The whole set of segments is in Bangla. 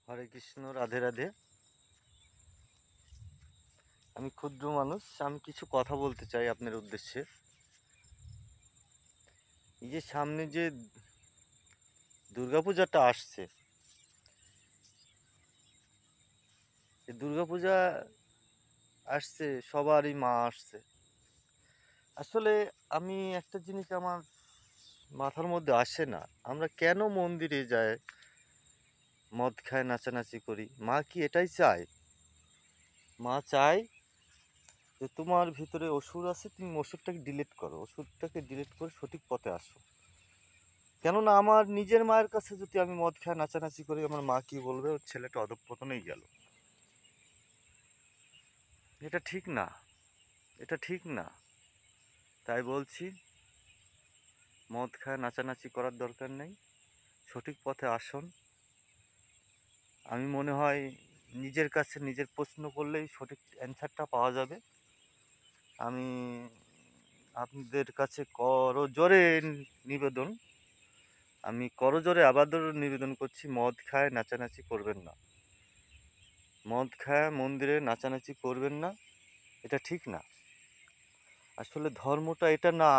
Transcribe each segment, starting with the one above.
হরে কৃষ্ণ, রাধে রাধে। আমি ক্ষুদ্র মানুষ, আমি কিছু কথা বলতে চাই আপনার উদ্দেশ্যে। এই যে সামনে যে দুর্গাপূজাটা আসছে, এই দুর্গাপূজা আসছে, সবারই মা আসছে। আসলে আমি একটা জিনিস আমার মাথার মধ্যে আসে না, আমরা কেন মন্দিরে যাই, মদ খায়, নাচানাচি করি? মা কি এটাই চায়? মা চায় যে তোমার ভিতরে অসুর আছে, তুমি অসুরটাকে ডিলিট করো, অসুরটাকে ডিলিট করে সঠিক পথে আসো। কেননা আমার নিজের মায়ের কাছে যদি আমি মদ খায় নাচানাচি করি, আমার মা কি বলবে? ওর ছেলেটা অধঃপতনেই গেল। এটা ঠিক না, এটা ঠিক না। তাই বলছি, মদ খায় নাচানাচি করার দরকার নেই, সঠিক পথে আসুন। আমি মনে হয় নিজের কাছে নিজের প্রশ্ন করলেই সঠিক অ্যান্সারটা পাওয়া যাবে। আমি আপনাদের কাছে করজোরে নিবেদন, আমি করজোরে আবারও নিবেদন করছি, মদ খায় নাচানাচি করবেন না। মদ খায় মন্দিরে নাচানাচি করবেন না, এটা ঠিক না। আসলে ধর্মটা এটা না।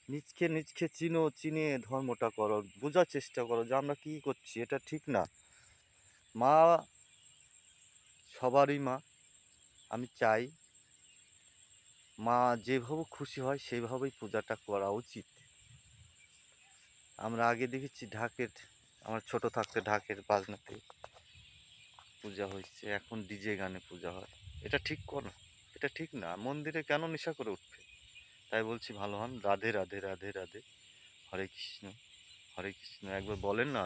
নিজকে নিজকে চিনো, চিনে ধর্মটা করো, বোঝার চেষ্টা করো যে আমরা কি করছি, এটা ঠিক না। মা সবারই মা। আমি চাই মা যেভাবে খুশি হয় সেইভাবেই পূজাটা করা উচিত। আমরা আগে দেখেছি ঢাকের, আমার ছোট থাকতে ঢাকের বাজনাতে পূজা হয়েছে, এখন ডিজে গানে পূজা হয়। এটা ঠিক করো, এটা ঠিক না। মন্দিরে কেন নেশা করে উঠবে? তাই বলছি, ভালো হন। রাধে রাধে রাধে রাধে। হরে কৃষ্ণ, হরে কৃষ্ণ। একবার বলেন না।